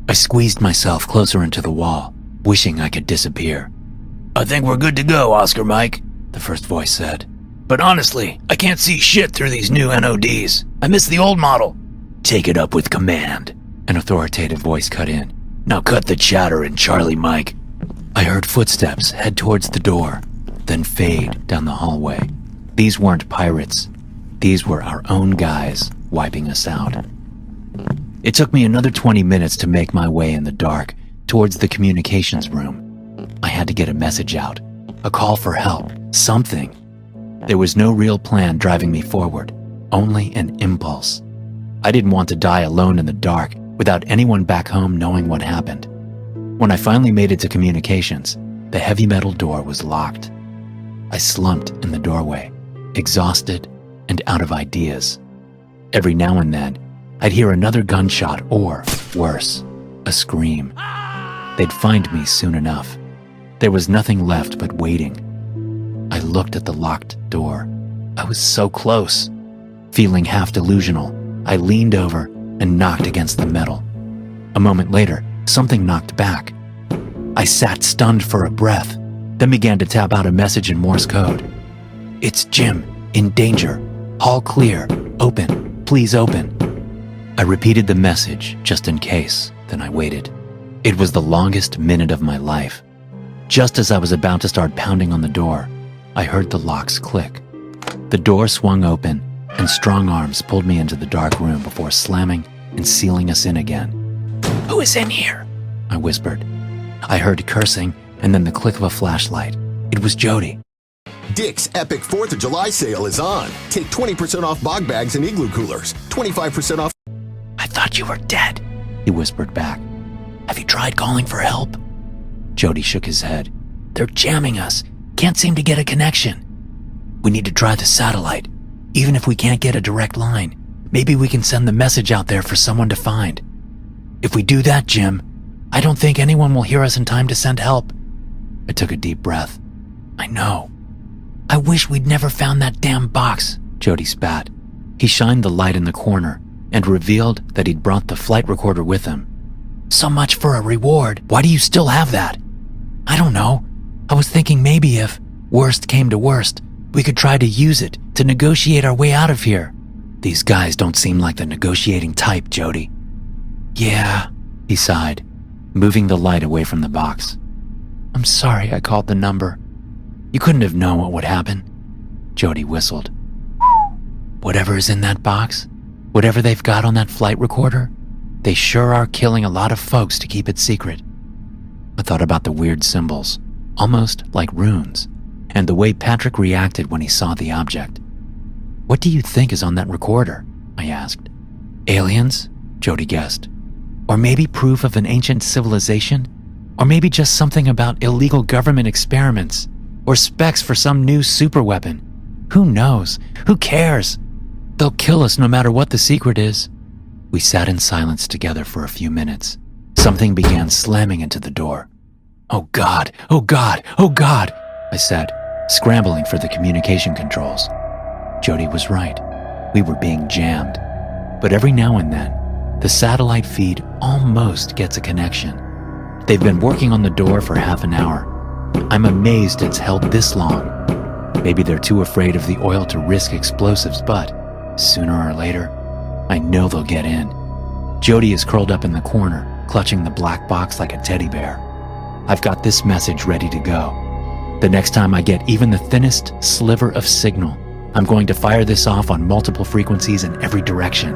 I squeezed myself closer into the wall, wishing I could disappear. I think we're good to go, Oscar Mike, The first voice said. but honestly, I can't see shit through these new NODs. I miss the old model. Take it up with command. An authoritative voice cut in. Now cut the chatter and Charlie Mike. I heard footsteps head towards the door, then fade down the hallway. These weren't pirates. These were our own guys wiping us out. It took me another 20 minutes to make my way in the dark towards the communications room. I had to get a message out, a call for help, something. There was no real plan driving me forward, only an impulse. I didn't want to die alone in the dark without anyone back home knowing what happened. When I finally made it to communications, the heavy metal door was locked. I slumped in the doorway, exhausted and out of ideas. Every now and then, I'd hear another gunshot or, worse, a scream. They'd find me soon enough. There was nothing left but waiting. I looked at the locked door. I was so close. Feeling half delusional, I leaned over and knocked against the metal. A moment later, something knocked back. I sat stunned for a breath, then began to tap out a message in Morse code. It's Jim, in danger. All clear. Open. Please open. I repeated the message just in case, then I waited. It was the longest minute of my life. Just as I was about to start pounding on the door, I heard the locks click. The door swung open, and strong arms pulled me into the dark room before slamming and sealing us in again. Who is in here? I whispered. I heard cursing and then the click of a flashlight. It was Jody. Dick's epic 4th of July sale is on. Take 20% off bog bags and igloo coolers. 25% off. I thought you were dead. He whispered back. Have you tried calling for help? Jody shook his head. They're jamming us. Can't seem to get a connection. We need to try the satellite. Even if we can't get a direct line, maybe we can send the message out there for someone to find. If we do that, Jim, I don't think anyone will hear us in time to send help. I took a deep breath. I know. I wish we'd never found that damn box, Jody spat. He shined the light in the corner and revealed that he'd brought the flight recorder with him. So much for a reward. Why do you still have that? I don't know. I was thinking maybe if worst came to worst, we could try to use it to negotiate our way out of here. These guys don't seem like the negotiating type, Jody. Yeah, he sighed, moving the light away from the box. I'm sorry I called the number. You couldn't have known what would happen. Jody whistled. Whatever is in that box, whatever they've got on that flight recorder, they sure are killing a lot of folks to keep it secret. I thought about the weird symbols, almost like runes, and the way Patrick reacted when he saw the object. What do you think is on that recorder? I asked. Aliens? Jody guessed. Or maybe proof of an ancient civilization? Or maybe just something about illegal government experiments? Or specs for some new superweapon? Who knows? Who cares? They'll kill us no matter what the secret is. We sat in silence together for a few minutes. Something began slamming into the door. Oh God, oh God, oh God, I said, scrambling for the communication controls. Jody was right. We were being jammed. But every now and then, the satellite feed almost gets a connection. They've been working on the door for half an hour. I'm amazed it's held this long. Maybe they're too afraid of the oil to risk explosives, but sooner or later, I know they'll get in. Jody is curled up in the corner, clutching the black box like a teddy bear. I've got this message ready to go. The next time I get even the thinnest sliver of signal, I'm going to fire this off on multiple frequencies in every direction.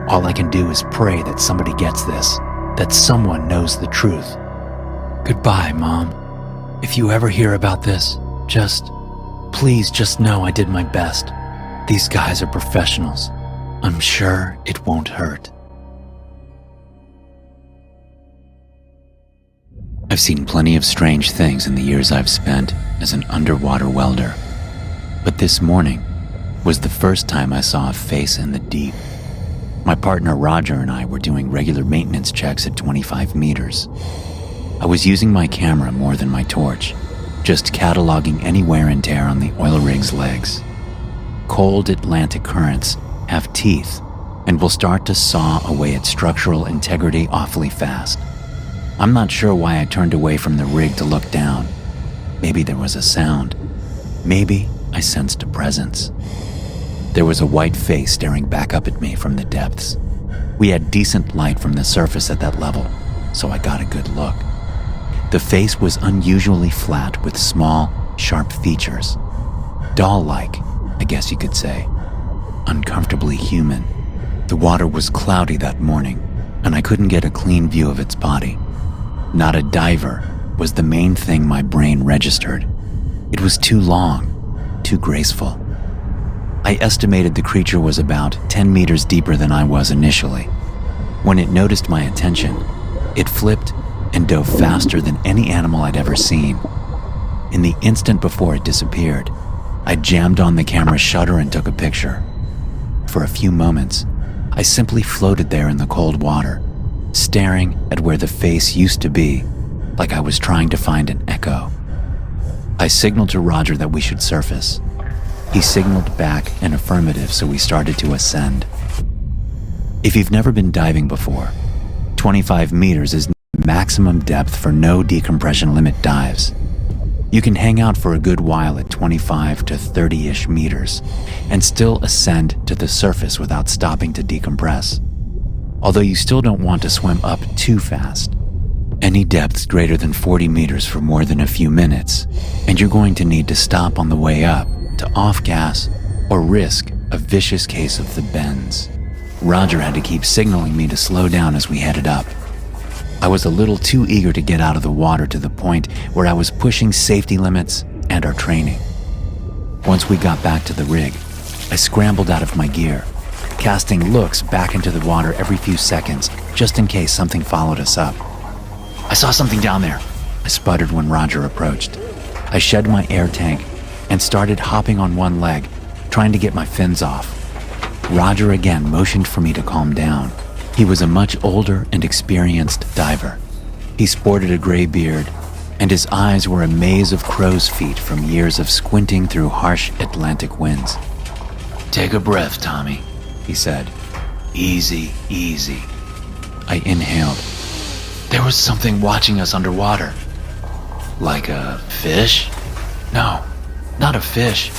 All I can do is pray that somebody gets this, that someone knows the truth. Goodbye, Mom. If you ever hear about this, please just know I did my best. These guys are professionals. I'm sure it won't hurt. I've seen plenty of strange things in the years I've spent as an underwater welder, but this morning was the first time I saw a face in the deep. My partner Roger and I were doing regular maintenance checks at 25 meters. I was using my camera more than my torch, just cataloging any wear and tear on the oil rig's legs. Cold Atlantic currents have teeth and will start to saw away at structural integrity awfully fast. I'm not sure why I turned away from the rig to look down. Maybe there was a sound. Maybe I sensed a presence. There was a white face staring back up at me from the depths. We had decent light from the surface at that level, so I got a good look. The face was unusually flat with small, sharp features. Doll-like, I guess you could say. Uncomfortably human. The water was cloudy that morning, and I couldn't get a clean view of its body. Not a diver was the main thing my brain registered. It was too long, too graceful. I estimated the creature was about 10 meters deeper than I was initially. When it noticed my attention, it flipped and dove faster than any animal I'd ever seen. In the instant before it disappeared, I jammed on the camera shutter and took a picture. For a few moments, I simply floated there in the cold water, staring at where the face used to be, like I was trying to find an echo. I signaled to Roger that we should surface. He signaled back an affirmative, so we started to ascend. If you've never been diving before, 25 meters is maximum depth for no decompression limit dives. You can hang out for a good while at 25 to 30-ish meters and still ascend to the surface without stopping to decompress. Although you still don't want to swim up too fast. Any depths greater than 40 meters for more than a few minutes, and you're going to need to stop on the way up to off-gas or risk a vicious case of the bends. Roger had to keep signaling me to slow down as we headed up. I was a little too eager to get out of the water to the point where I was pushing safety limits and our training. Once we got back to the rig, I scrambled out of my gear, casting looks back into the water every few seconds just in case something followed us up. I saw something down there, I sputtered when Roger approached. I shed my air tank and started hopping on one leg, trying to get my fins off. Roger again motioned for me to calm down. He was a much older and experienced diver. He sported a gray beard, and his eyes were a maze of crow's feet from years of squinting through harsh Atlantic winds. "Take a breath, Tommy," he said. "Easy, easy." I inhaled. There was something watching us underwater. Like a fish? No, not a fish.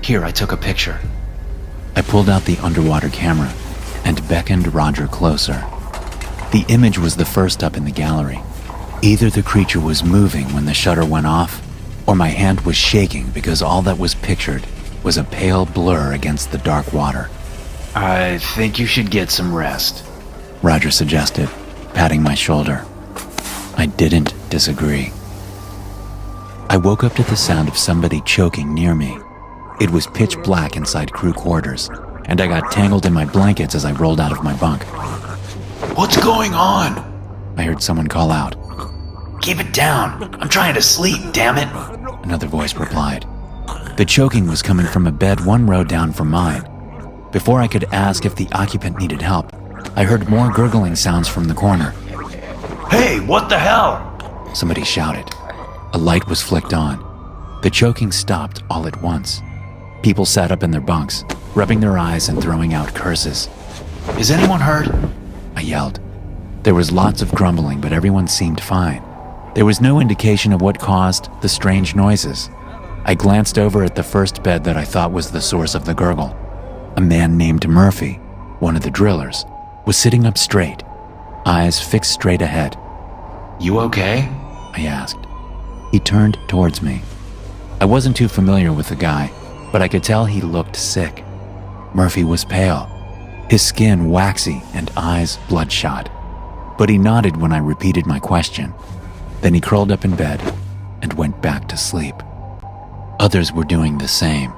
Here, I took a picture. I pulled out the underwater camera and beckoned Roger closer. The image was the first up in the gallery. Either the creature was moving when the shutter went off, or my hand was shaking because all that was pictured was a pale blur against the dark water. "I think you should get some rest," Roger suggested, patting my shoulder. I didn't disagree. I woke up to the sound of somebody choking near me. It was pitch black inside crew quarters, and I got tangled in my blankets as I rolled out of my bunk. "What's going on?" I heard someone call out. "Keep it down. I'm trying to sleep, damn it," another voice replied. The choking was coming from a bed one row down from mine. Before I could ask if the occupant needed help, I heard more gurgling sounds from the corner. "Hey, what the hell?" Somebody shouted. A light was flicked on. The choking stopped all at once. People sat up in their bunks, rubbing their eyes and throwing out curses. "Is anyone hurt?" I yelled. There was lots of grumbling, but everyone seemed fine. There was no indication of what caused the strange noises. I glanced over at the first bed that I thought was the source of the gurgle. A man named Murphy, one of the drillers, was sitting up straight, eyes fixed straight ahead. "You okay?" I asked. He turned towards me. I wasn't too familiar with the guy, but I could tell he looked sick. Murphy was pale, his skin waxy and eyes bloodshot. But he nodded when I repeated my question. Then he curled up in bed and went back to sleep. Others were doing the same.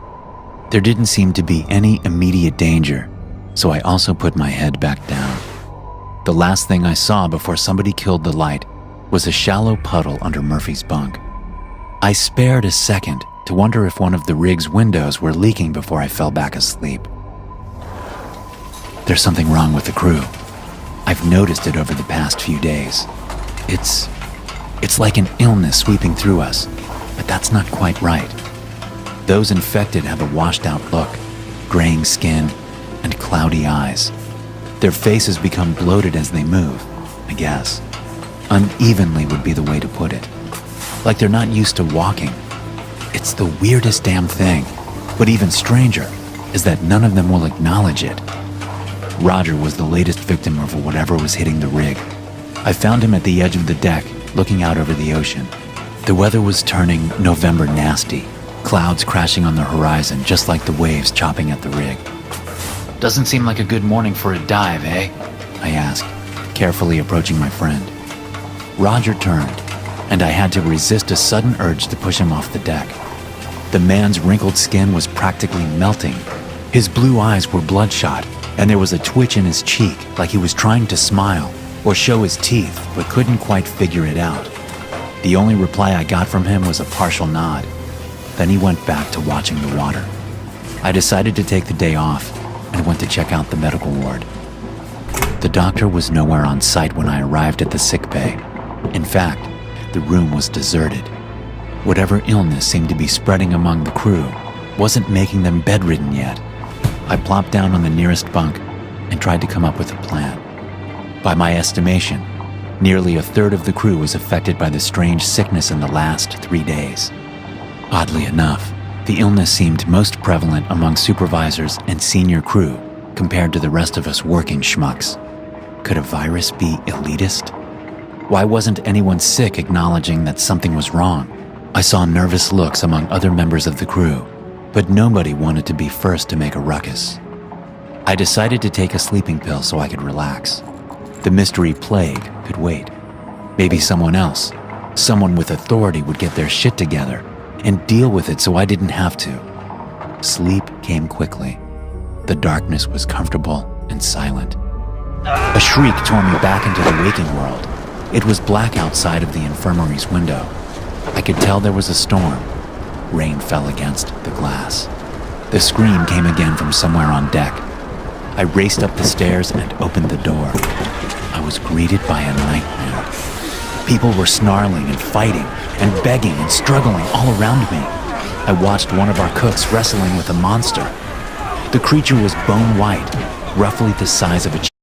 There didn't seem to be any immediate danger, so I also put my head back down. The last thing I saw before somebody killed the light was a shallow puddle under Murphy's bunk. I spared a second to wonder if one of the rig's windows were leaking before I fell back asleep. There's something wrong with the crew. I've noticed it over the past few days. It's like an illness sweeping through us, but that's not quite right. Those infected have a washed-out look, graying skin, and cloudy eyes. Their faces become bloated as they move, I guess. Unevenly would be the way to put it. Like they're not used to walking. It's the weirdest damn thing, but even stranger is that none of them will acknowledge it. Roger was the latest victim of whatever was hitting the rig. I found him at the edge of the deck, looking out over the ocean. The weather was turning November nasty, clouds crashing on the horizon just like the waves chopping at the rig. Doesn't seem like a good morning for a dive, eh? I asked, carefully approaching my friend. Roger turned, and I had to resist a sudden urge to push him off the deck. The man's wrinkled skin was practically melting. His blue eyes were bloodshot, and there was a twitch in his cheek like he was trying to smile or show his teeth but couldn't quite figure it out. The only reply I got from him was a partial nod. Then he went back to watching the water. I decided to take the day off and went to check out the medical ward. The doctor was nowhere on site when I arrived at the sick bay. In fact, the room was deserted. Whatever illness seemed to be spreading among the crew wasn't making them bedridden yet. I plopped down on the nearest bunk and tried to come up with a plan. By my estimation, nearly a third of the crew was affected by the strange sickness in the last 3 days. Oddly enough, the illness seemed most prevalent among supervisors and senior crew compared to the rest of us working schmucks. Could a virus be elitist? Why wasn't anyone sick acknowledging that something was wrong? I saw nervous looks among other members of the crew, but nobody wanted to be first to make a ruckus. I decided to take a sleeping pill so I could relax. The mystery plague could wait. Maybe someone else, someone with authority, would get their shit together and deal with it so I didn't have to. Sleep came quickly. The darkness was comfortable and silent. A shriek tore me back into the waking world. It was black outside of the infirmary's window. I could tell there was a storm. Rain fell against the glass. The scream came again from somewhere on deck. I raced up the stairs and opened the door. I was greeted by a nightmare. People were snarling and fighting and begging and struggling all around me. I watched one of our cooks wrestling with a monster. The creature was bone white, roughly the size of a